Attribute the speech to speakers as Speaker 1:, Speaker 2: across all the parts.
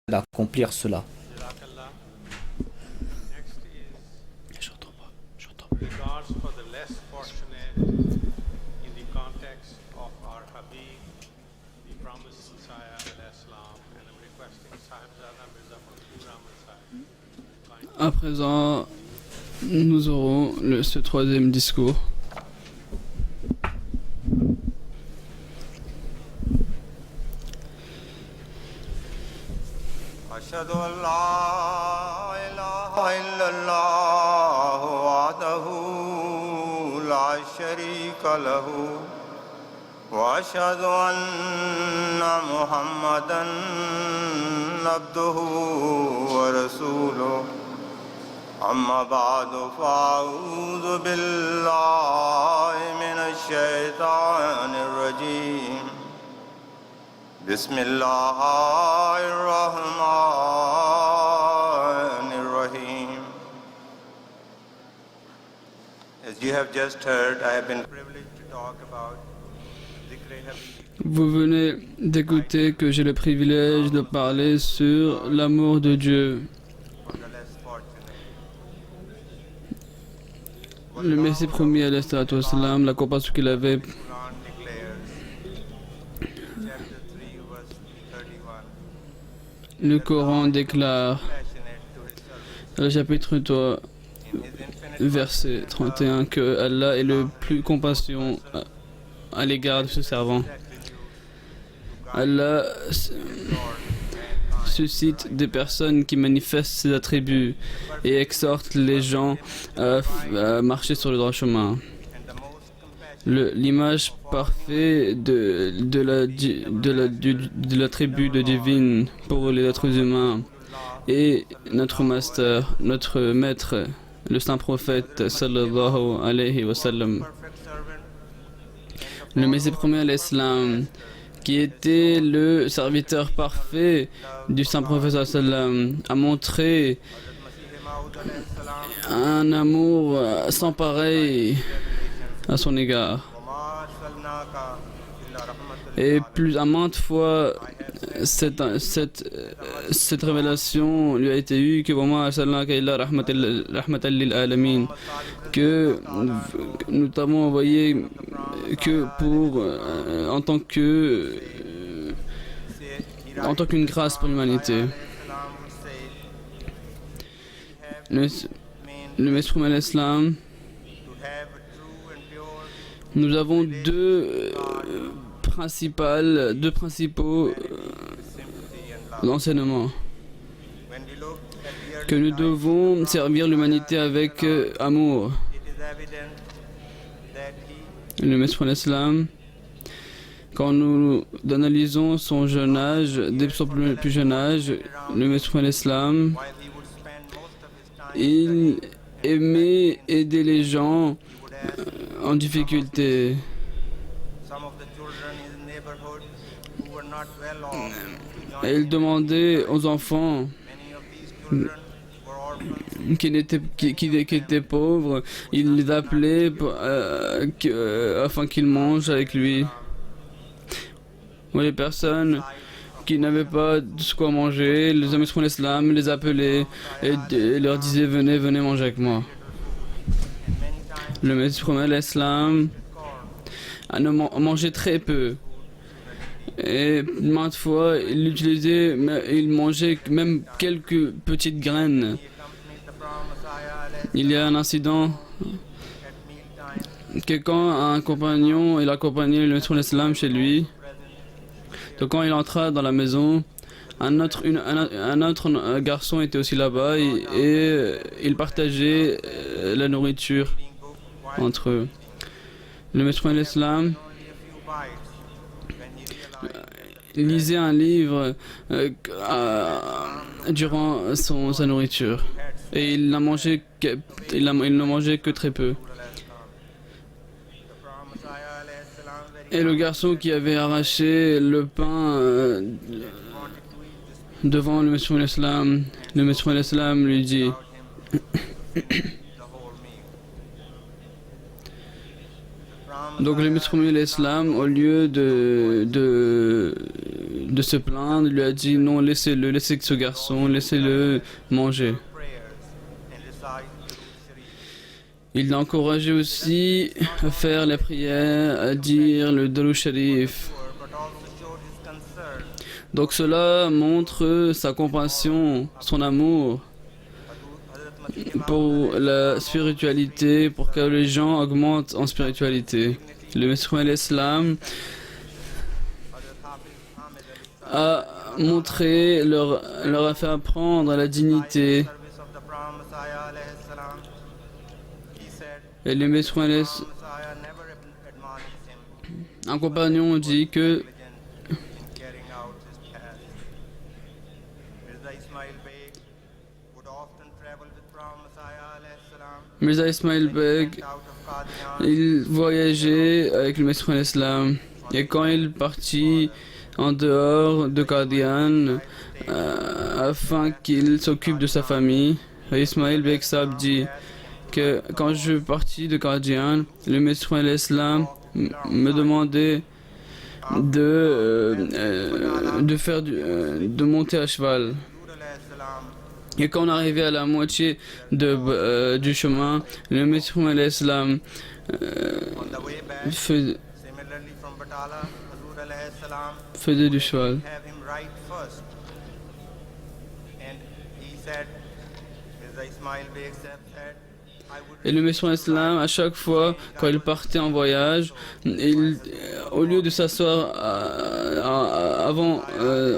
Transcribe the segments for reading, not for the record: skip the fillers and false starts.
Speaker 1: d'accomplir cela.
Speaker 2: Jazakallah. Next is
Speaker 1: J'entends pas, j'entends pas.
Speaker 2: regards for the less fortunate in the context of our Habib, the promised Messiah al-Islam, and I'm requesting Sahibzada Mirza Mansoor Ahmad Sahib.
Speaker 3: À présent, nous aurons ce troisième discours.
Speaker 4: أشهد أن لا إله إلا الله وحده لا شريك له وأشهد أن محمدا عبده ورسوله أما بعد فأعوذ بالله من الشيطان الرجيم بسم الله الرحمن الرحيم. As you have just heard, I have been privileged to talk about Dhikr Habib.
Speaker 3: Vous venez d'écouter que j'ai le privilège de parler sur l'amour de Dieu.
Speaker 4: For the less fortunate.
Speaker 3: Le Messie promis à l'Islam, la compassion qu'il avait.
Speaker 4: Quran declares, chapter 3, verse 31,
Speaker 3: Le Coran déclare,
Speaker 4: passionate to his servants
Speaker 3: le chapitre 3,
Speaker 4: in his infinite
Speaker 3: verset 31, que Allah est le plus compassion à l'égard de ce servant. Allah suscite des personnes qui manifestent ses attributs et exhorte les gens à marcher sur le droit chemin.
Speaker 4: and the most compassionate
Speaker 3: L'image parfaite de l'attribut de divine pour les êtres humains et notre master, notre maître, le saint prophète sallallahu alayhi wa sallam.
Speaker 4: perfect servant
Speaker 3: Le Messie promis à l'Islam, qui était le serviteur parfait du saint prophète sallallahu alayhi wa sallam, a montré
Speaker 4: Masih Maud alayhi salam
Speaker 3: un amour sans pareil à son égard.
Speaker 4: وما أرسلناك إلا رحمة
Speaker 3: Et
Speaker 4: للعالمين.
Speaker 3: à maintes fois, cette révélation lui a été eue que vraiment que nous t'avons envoyé que pour en tant qu'une grâce pour l'humanité. Le Messie de l'Islam, nous avons deux principaux enseignements. Que nous devons servir l'humanité avec amour. Le Messie de l'Islam, quand nous analysons son jeune âge, dès son plus jeune âge, le Messie de l'Islam, il aimait aider les gens en difficulté. Et il demandait aux enfants qui étaient pauvres, il les appelait afin qu'ils mangent avec lui. Ou les personnes qui n'avaient pas de quoi manger, les amis de l'Islam les appelaient et leur disaient venez manger avec moi. Le Messie promet l'Islam a mangé très peu. Et maintes fois, il mangeait même quelques petites graines. Il y a un incident que quand un compagnon, il accompagnait le Messie de l'Islam chez lui, donc quand il entra dans la maison, un autre garçon était aussi là-bas et ils partageaient la nourriture entre eux. Le Messie de l'Islam lisait un livre durant sa nourriture et il ne mangeait que très peu. Et le garçon qui avait arraché le pain devant le Messie de l'Islam, le Messie de l'Islam lui dit Donc le Messie de l'Islam, au lieu de de se plaindre, il lui a dit non, laissez-le, laissez ce garçon, laissez-le manger.
Speaker 4: prayers and recite Durood Sharif.
Speaker 3: Il l'a encouragé aussi à faire les prières, à dire le Darou Sharif.
Speaker 4: But also showed his concern.
Speaker 3: Donc cela montre sa compassion, son amour
Speaker 4: Hazrat Masih Maud
Speaker 3: pour la spiritualité, pour que les gens augmentent en spiritualité. Le Messie l'Islam
Speaker 4: Hazrat Hafiz Ahmed Ali
Speaker 3: a montré, leur a fait apprendre à la dignité.
Speaker 4: service of the Prophet Messiah alayhi salam. He said,
Speaker 3: Et le Messie
Speaker 4: Messiah never admonished him
Speaker 3: un compagnon dit que
Speaker 4: diligent in carrying out his task. Mirza Ismail Beg would often travel with Prophet Messiah alayhi salam
Speaker 3: Mirza Ismail Beg,
Speaker 4: out of Qadian.
Speaker 3: il voyageait avec le Messie l'Islam. Et quand il partit en dehors de Qadian, afin qu'il s'occupe de sa famille, Ismail Beg Sahab dit que quand je partis de Qadian, le Messie l'Islam me demandait de monter à cheval.
Speaker 4: Huzur alayhi salam
Speaker 3: Et quand on arrivait à la moitié du chemin, le Messie l'Islam
Speaker 4: on the way back,
Speaker 3: faisait
Speaker 4: similarly from Batala, Huzur alayhi salam
Speaker 3: faisait du cheval.
Speaker 4: have him ride first. And he said, Mirza Ismail Beg Sahab said, I would
Speaker 3: Et le Messie l'Islam, à chaque fois, quand il partait en voyage, au lieu de s'asseoir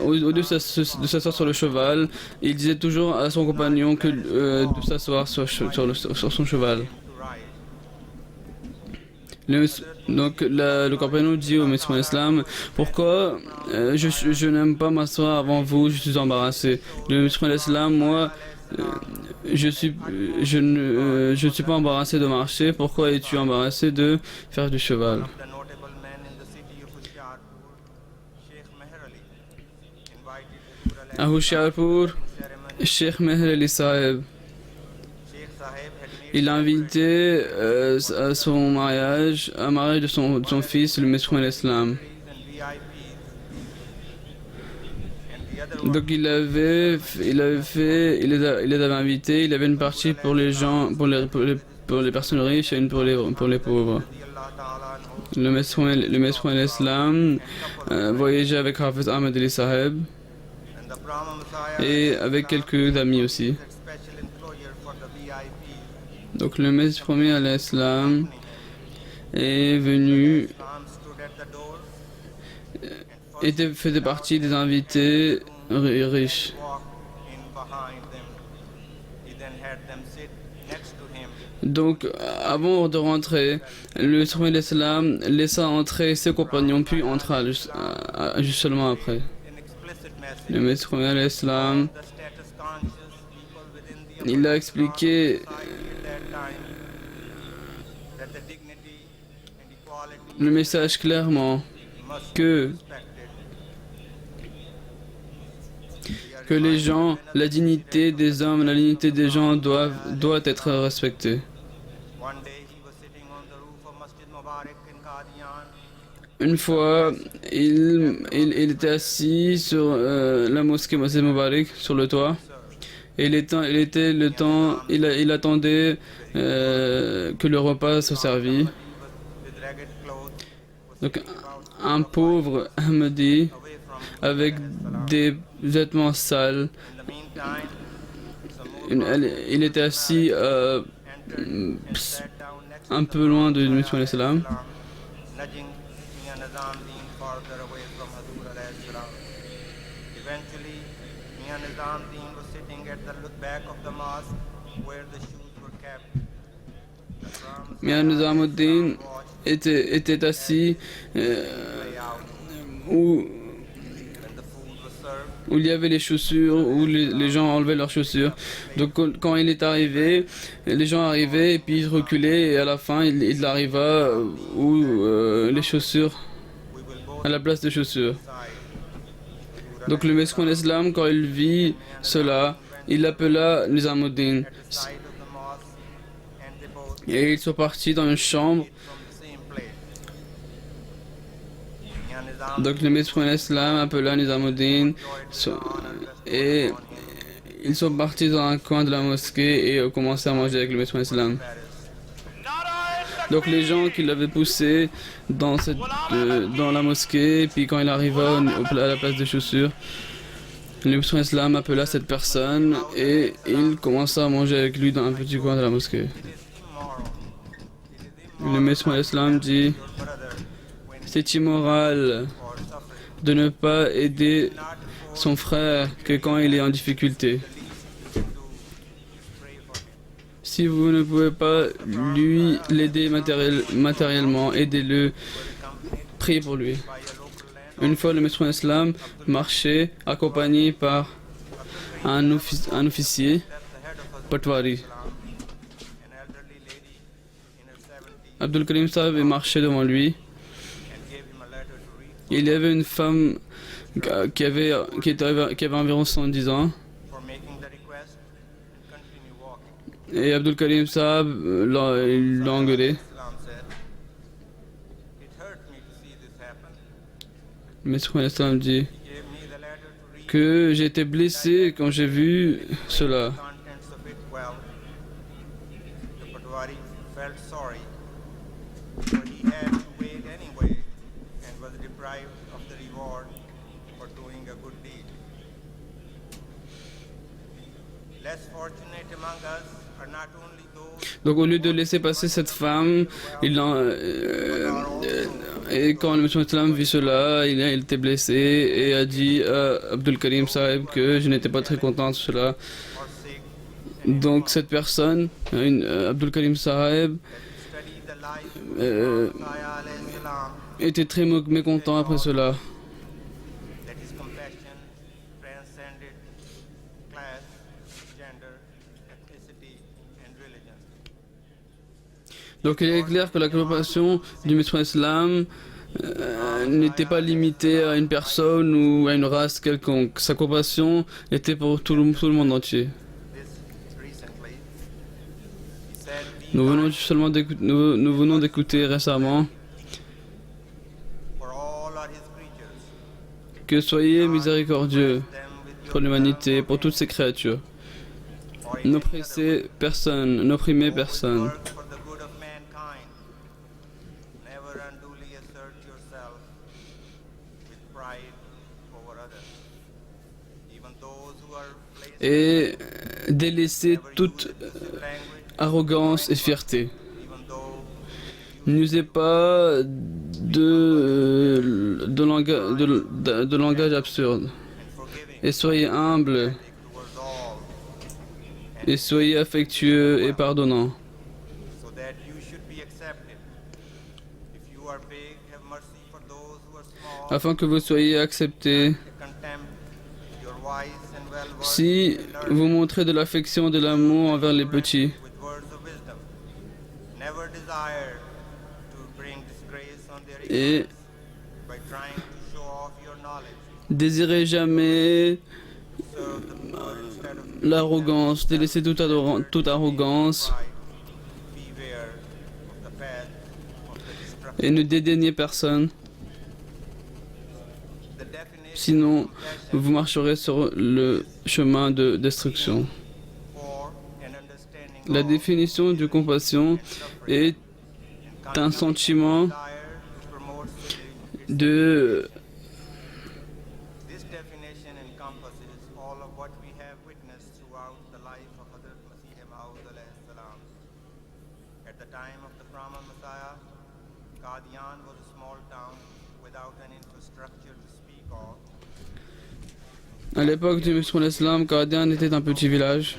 Speaker 3: au lieu de s'asseoir sur le cheval, il disait toujours à son compagnon que de s'asseoir sur son cheval.
Speaker 4: to ride.
Speaker 3: Donc le compagnon dit au Messie l'Islam, pourquoi je n'aime pas m'asseoir avant vous, je suis embarrassé. Le Messie l'Islam, moi, je suis pas embarrassé de marcher, pourquoi es-tu embarrassé de faire du cheval?
Speaker 4: The notable man in the city of Hoshiarpur, Sheikh Meher Ali, invited Huzur alayhi
Speaker 3: À Hoshiarpur,
Speaker 4: ceremony.
Speaker 3: Sheikh Meher Ali Sahib,
Speaker 4: Sheikh Sahib had made
Speaker 3: il a invité à son mariage, un mariage de son fils, le Messie l'Islam.
Speaker 4: and VIPs. And the other
Speaker 3: Donc il les avait invités, il avait une partie pour les gens, pour les personnes riches et une pour les pauvres.
Speaker 4: Allah Ta'ala anhu,
Speaker 3: Le Messie l'Islam voyageait avec Hafiz Ahmed Ali Sahib
Speaker 4: and the Brahma Messiah
Speaker 3: et avec quelques amis aussi.
Speaker 4: had special employer for the VIPs.
Speaker 3: Donc le Messie l'Islam est venu,
Speaker 4: Islam stood at the door
Speaker 3: faisait partie des invités riches.
Speaker 4: walked in behind them. He then had them sit next to him.
Speaker 3: Donc avant de rentrer, le Messie l'Islam laissa entrer ses compagnons puis entra juste seulement après.
Speaker 4: An explicit message.
Speaker 3: Le Messie l'Islam,
Speaker 4: The status conscious people within the
Speaker 3: il a expliqué
Speaker 4: society at that time that the dignity and equality
Speaker 3: le message clairement
Speaker 4: must
Speaker 3: que,
Speaker 4: be respected.
Speaker 3: que les gens, la dignité des hommes, la dignité des gens doit être respectée.
Speaker 4: One day he was sitting on the roof of Masjid Mubarak in Qadian.
Speaker 3: Une fois, il était assis sur la mosquée Masjid Mubarak, sur le toit, et il attendait que le repas soit servi.
Speaker 4: With ragged clothes was
Speaker 3: Donc un pauvre Ahmadi
Speaker 4: away from
Speaker 3: avec des vêtements sales,
Speaker 4: in the meantime
Speaker 3: il était assis
Speaker 4: entered and sat down next
Speaker 3: un peu loin de Messie l'Islam.
Speaker 4: nudging Mian Nizamuddin farther away from Huzur alayhi salam. Eventually, Mian Nizamuddin was sitting at the back of the mosque where the shoes were kept. The Brahmins
Speaker 3: Mian Nizamuddin était assis
Speaker 4: way out
Speaker 3: où
Speaker 4: when the food was served.
Speaker 3: où il y avait les chaussures, où les gens enlevaient leurs chaussures. Donc quand il est arrivé, les gens arrivaient et puis ils reculaient et à la fin il arriva où les chaussures,
Speaker 4: We will both
Speaker 3: à la place des chaussures.
Speaker 4: side.
Speaker 3: Donc le Messie l'Islam, quand il vit cela, il appela Nizamuddin
Speaker 4: At the side of the mosque and they both
Speaker 3: et ils sont partis dans une chambre
Speaker 4: from the same plate. Mian
Speaker 3: Donc le maître Islam appela Nizamuddin et ils sont partis dans un coin de la mosquée et ont commencé à manger avec le maître Islam. Donc les gens qui l'avaient poussé dans la mosquée, puis quand il arriva à la place des chaussures, le maître Islam appela cette personne et il commença à manger avec lui dans un petit coin de la mosquée. Le maître Islam dit: c'est immoral de ne pas aider son frère que quand il est en difficulté. Si vous ne pouvez pas l'aider matériellement, aidez-le, priez pour lui. Une fois, le maître Islam marchait accompagné par un officier, Patwari. Abdul Karim Sahib marchait devant lui. Il y avait une femme qui avait environ 110 ans. Et Abdul Karim Sahib l'a engueulé. Le maître Islam dit que j'ai été blessé quand j'ai vu cela. Donc au lieu de laisser passer cette femme, et quand le monsieur Islam vit cela, il était blessé et a dit à Abdul Karim Sahib que je n'étais pas très content de cela. Donc cette personne, Abdul Karim Sahib, était très mécontent après cela. Donc il est clair que la compassion du maître Islam n'était pas limitée à une personne ou à une race quelconque. Sa compassion était pour tout le monde entier. Nous venons d'écouter récemment que soyez miséricordieux pour l'humanité, pour toutes ces créatures. N'opprimez personne. Et délaissez toute arrogance et fierté. N'usez pas de langage absurde. Et soyez humble. Et soyez affectueux et pardonnant. Afin que vous soyez acceptés. Si vous montrez de l'affection et de l'amour envers les petits, et désirez jamais l'arrogance, délaissez toute arrogance et ne dédaignez personne. Sinon, vous marcherez sur le chemin de destruction. La définition de compassion est un sentiment de À l'époque du Messie l'Islam, Qadian était un petit village.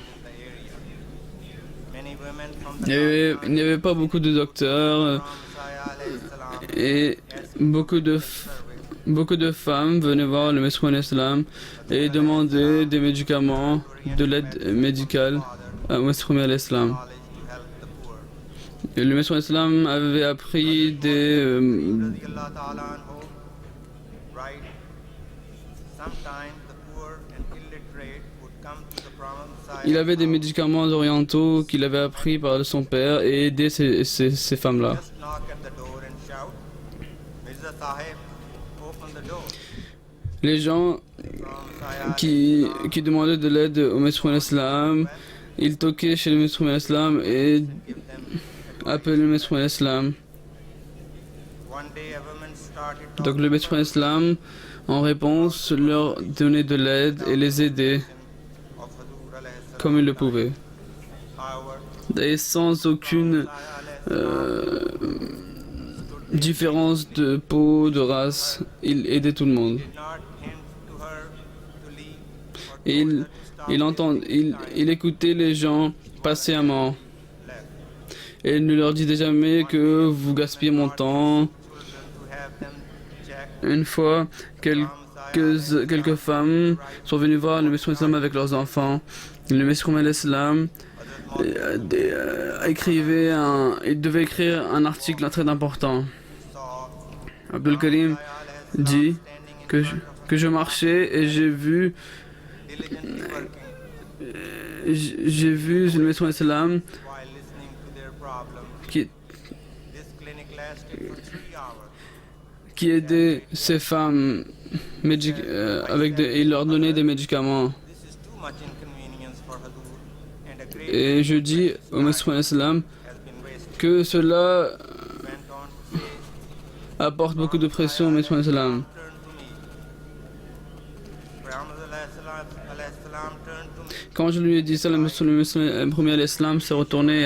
Speaker 3: Il n'y avait pas beaucoup de docteurs et beaucoup de femmes venaient voir le Messie l'Islam et demandaient des médicaments, de l'aide médicale à Messie l'Islam. Le Messie l'Islam avait appris Il avait des médicaments orientaux qu'il avait appris par son père et aidé ces femmes-là. Les gens qui demandaient de l'aide au Messie l'Islam, ils toquaient chez le Messie l'Islam et appelaient le Messie l'Islam. Donc le Messie l'Islam, en réponse, leur donnait de l'aide et les aidait comme il le pouvait. Et sans aucune différence de peau, de race, il aidait tout le monde. Et il écoutait les gens patiemment. Et il ne leur disait jamais que vous gaspillez mon temps. Une fois, quelques femmes sont venues voir le Messie l'Islam avec leurs enfants. Le Messie l'Islam il devait écrire un article très important. Abdul Karim dit que je marchais et j'ai vu le Messie l'Islam qui aidait ces femmes il leur donnait des médicaments. Et je dis au Messie l'Islam que cela apporte beaucoup de pression au Messie l'Islam. Quand je lui ai dit ça, le premier l'Islam s'est retourné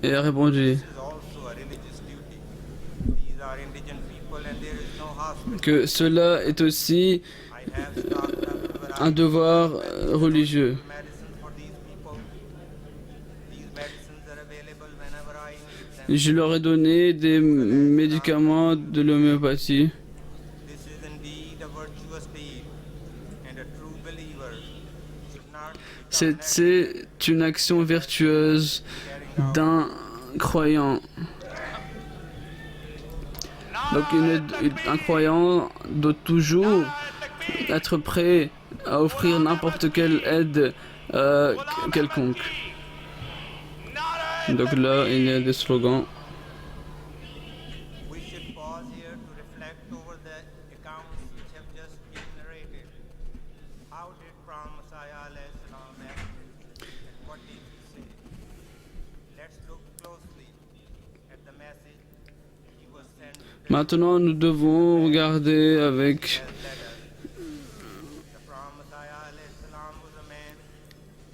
Speaker 3: et a répondu que cela est aussi un devoir religieux. Je leur ai donné des médicaments de l'homéopathie. C'est une action vertueuse d'un croyant. Donc un croyant doit toujours être prêt à offrir n'importe quelle aide quelconque. Donc là, il y a des slogans. Maintenant, nous devons regarder avec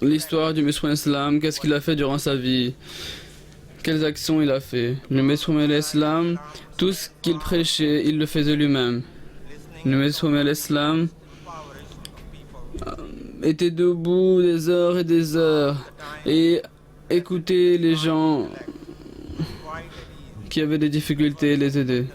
Speaker 3: l'histoire du Messie l'Islam, qu'est-ce qu'il a fait durant sa vie, quelles actions il a fait. Le Messie l'Islam, tout ce qu'il prêchait, il le faisait lui-même. Le Messie l'Islam était debout des heures et des heures et écoutait les gens qui avaient des difficultés et les aider.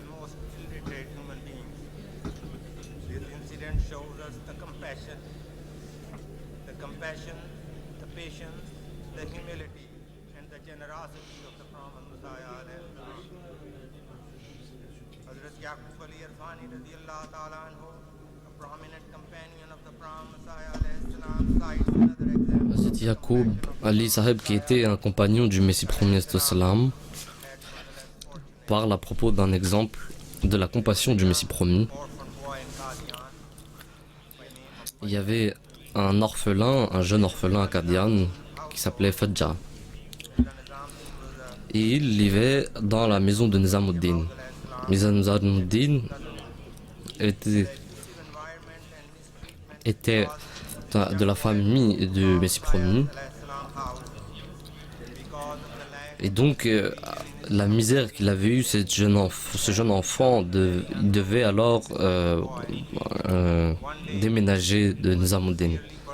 Speaker 1: Hazrat Yaqub Ali Sahib, qui était un compagnon du Messie premier Islam, parle à propos d'un exemple de la compassion du Messie promis. Il y avait un jeune orphelin à Qadian qui s'appelait Fadja. Et il vivait dans la maison de Nizamuddin. Nizamuddin était de la famille du Messie promis. Et donc, la misère qu'il avait eue, ce jeune enfant, il devait alors déménager de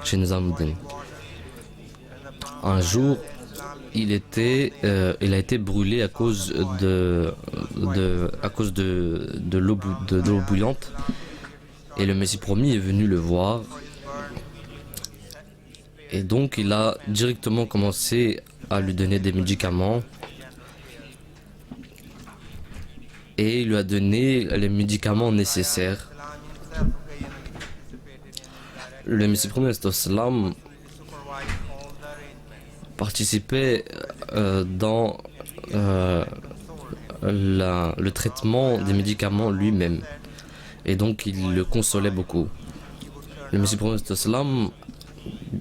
Speaker 1: chez Nizamuddin. Un jour, il a été brûlé à cause de l'eau bouillante. Et le Messie promis est venu le voir. Et donc, il a directement commencé à lui donner des médicaments. Et il lui a donné les médicaments nécessaires. Le Messie promis Islam participait dans le traitement des médicaments lui-même. Et donc il le consolait beaucoup. Le Messie prophète d'Islam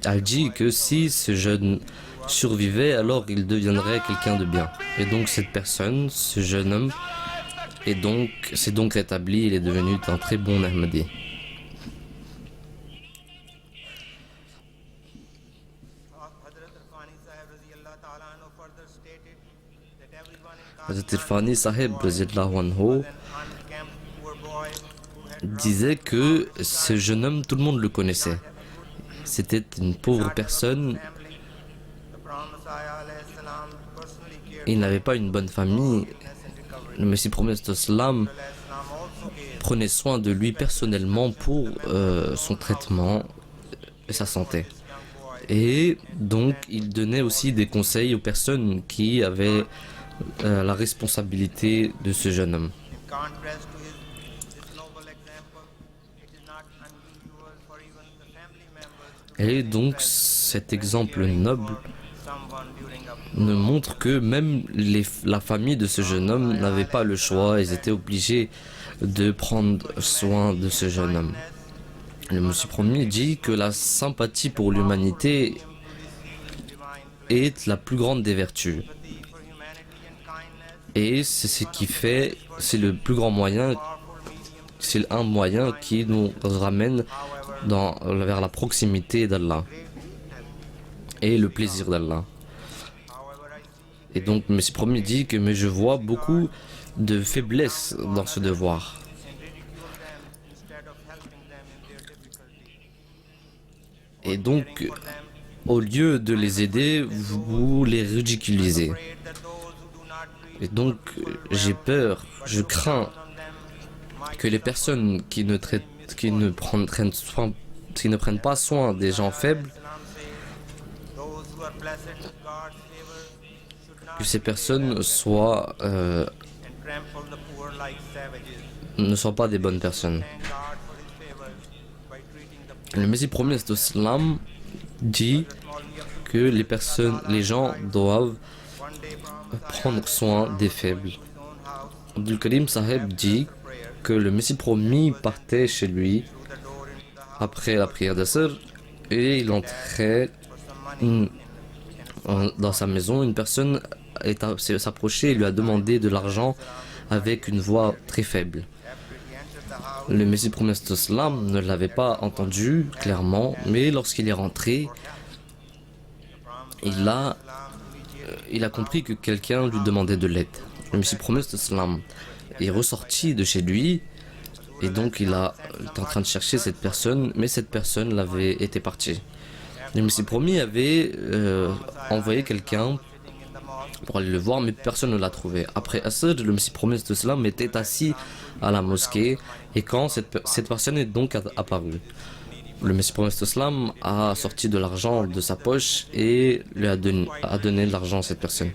Speaker 1: a dit que si ce jeune survivait, alors il deviendrait quelqu'un de bien. Et donc cette personne, ce jeune homme, s'est donc rétabli, il est devenu un très bon Ahmadi. Hazrat Irfani Sahib radiyallahu anhu disait que ce jeune homme, tout le monde le connaissait. C'était une pauvre personne. Il n'avait pas une bonne famille. Le Messie prophète d'Islam prenait soin de lui personnellement pour son traitement et sa santé. Et donc, il donnait aussi des conseils aux personnes qui avaient la responsabilité de ce jeune homme. Et donc, cet exemple noble nous montre que même la famille de ce jeune homme n'avait pas le choix, ils étaient obligés de prendre soin de ce jeune homme. Le Messie promis dit que la sympathie pour l'humanité est la plus grande des vertus. Et c'est ce qui fait, c'est le plus grand moyen, c'est un moyen qui nous ramène vers la proximité d'Allah et le plaisir d'Allah. Et donc, le Messie promis dit que mais je vois beaucoup de faiblesse dans ce devoir. Et donc, au lieu de les aider, vous les ridiculisez. Et donc, j'ai peur, je crains que les personnes qui ne prennent pas soin des gens faibles, que ces personnes ne soient pas des bonnes personnes. Le Messie prophète d'Islam dit que les gens doivent prendre soin des faibles. Abdul Karim Sahib dit que le Messie promis partait chez lui après la prière d'Asr et il entrait dans sa maison. Une personne s'est approchée et lui a demandé de l'argent avec une voix très faible. Le Messie prophète d'Islam ne l'avait pas entendu clairement, mais lorsqu'il est rentré, il a compris que quelqu'un lui demandait de l'aide. Le Messie prophète d'Islam est ressorti de chez lui et donc il était en train de chercher cette personne, mais cette personne était partie. Le Messie promis avait envoyé quelqu'un pour aller le voir, mais personne ne l'a trouvé. Après Asr, le Messie prophète d'Islam était assis à la mosquée et quand cette personne est donc apparue, le Messie prophète d'Islam a sorti de l'argent de sa poche et lui a donné de l'argent à cette personne.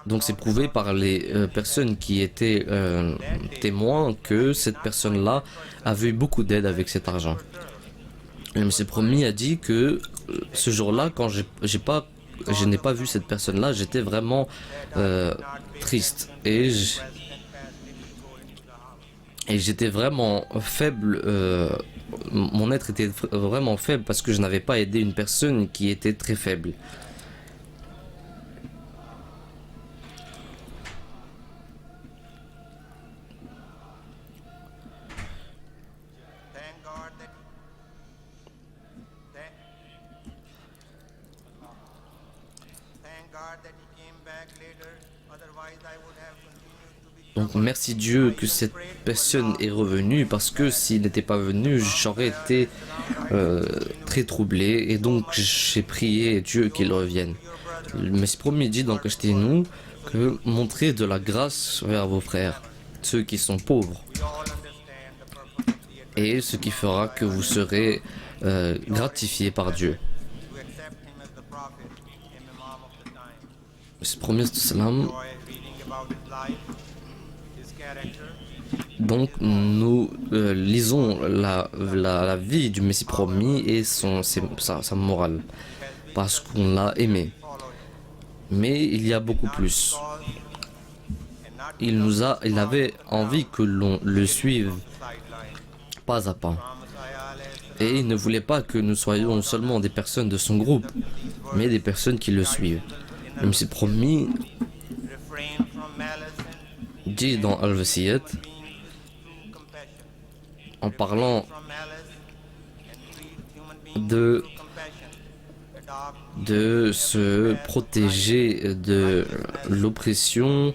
Speaker 1: Donc c'est prouvé par les personnes qui étaient témoins que cette personne-là avait eu beaucoup d'aide avec cet argent. Le Messie promis a dit que ce jour-là, quand je n'ai pas vu cette personne-là, j'étais vraiment triste et j'étais vraiment faible. Mon être était vraiment faible parce que je n'avais pas aidé une personne qui était très faible. Donc merci Dieu que cette personne est revenue parce que s'il n'était pas venu, j'aurais été très troublé et donc j'ai prié Dieu qu'il revienne. Le Messie promis dit dans Kashtinu que montrez de la grâce vers vos frères, ceux qui sont pauvres, et ce qui fera que vous serez gratifiés par Dieu. Le prophète d'Islam. Donc nous lisons la vie du Messie promis et sa morale parce qu'on l'a aimé. Mais il y a beaucoup plus. il avait envie que l'on le suive pas à pas. Et il ne voulait pas que nous soyons seulement des personnes de son groupe, mais des personnes qui le suivent. Le Messie promis
Speaker 4: refrain from malice and
Speaker 1: dit dans Al-Wasiyat,
Speaker 4: beings with true compassion.
Speaker 1: en parlant
Speaker 4: From malice and treat human beings
Speaker 1: de,
Speaker 4: with true compassion. Adopt
Speaker 1: de se protéger de l'oppression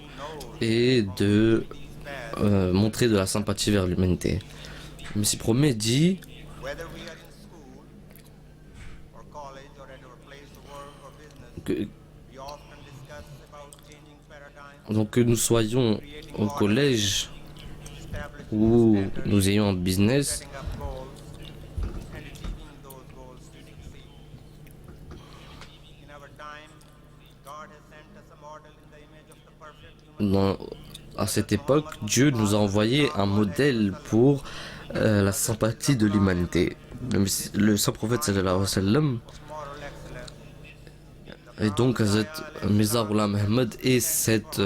Speaker 1: et de montrer de la sympathie vers l'humanité. Le Messie promis dit
Speaker 4: whether we are in school or college or at our place of work or business.
Speaker 1: que,
Speaker 4: We often discuss about changing paradigms,
Speaker 1: donc que nous soyons au collège
Speaker 4: establishing
Speaker 1: ou
Speaker 4: standards,
Speaker 1: nous ayons un business,
Speaker 4: setting up goals, and achieving those goals to succeed. In our time, God has sent us a model in the image of the perfect human.
Speaker 1: à cette époque, Dieu nous a envoyé un modèle pour la sympathie de l'humanité. Le saint prophète sallallahu alayhi wa sallam
Speaker 4: Moral excellence.
Speaker 1: et donc Hazrat Mirza Ghulam Ahmad est cet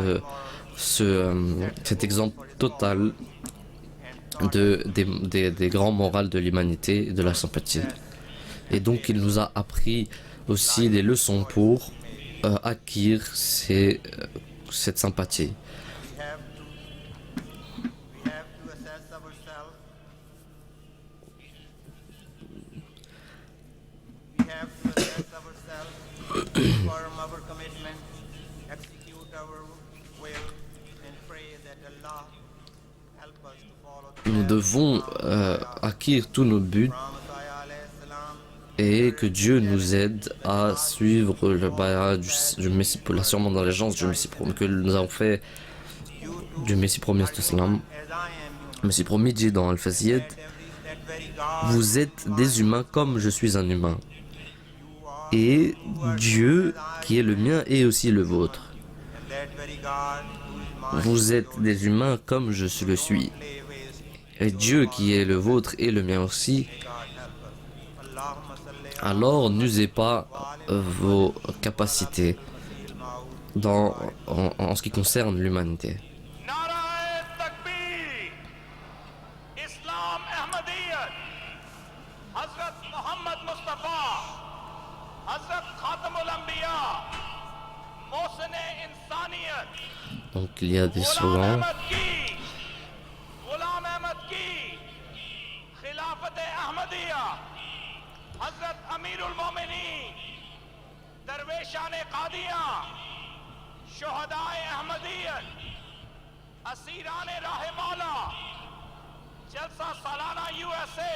Speaker 1: exemple total des grands morales de l'humanité et de la sympathie. Et donc il nous a appris aussi des leçons pour acquérir cette sympathie.
Speaker 4: We have to assess ourselves. We have to assess ourselves, confirm our commitment, execute our will, and pray that Allah help us to follow the
Speaker 1: Nous
Speaker 4: path
Speaker 1: devons acquérir tous nos buts
Speaker 4: of Messiah alayhi salam.
Speaker 1: et que Dieu nous aide à suivre le bayat du Messie, pour l'assurement d'allégeance du Messie promis que nous avons fait du Messie promis d'Islam.
Speaker 4: As I am human,
Speaker 1: Le Messie promis dit dans Al-Faziyat,
Speaker 4: that very God
Speaker 1: vous êtes des humains comme je suis un humain. Et Dieu qui est le mien est aussi le vôtre.
Speaker 4: and that very God who is mine
Speaker 1: Vous êtes des humains comme je le suis.
Speaker 4: lay waste.
Speaker 1: Et Dieu qui est le vôtre est le mien aussi.
Speaker 4: God help us. Allahumma salli
Speaker 1: Alors n'usez pas vos capacités en ce qui concerne l'humanité.
Speaker 5: नाराए तकबीर इस्लाम अहमदियत हजरत मोहम्मद मुस्तफ़ा हजरत खातमुल अंबिया मोहसिन इंसानियत
Speaker 1: Donc il y a des slogans.
Speaker 5: Ghulam अहमद की खिलाफत अहमदिया हजरत अमीरुल मोमिनीन दरवेशान कादिया शुहदाए अहमदियत असीरान राह मौला जलसा सालाना यूएसए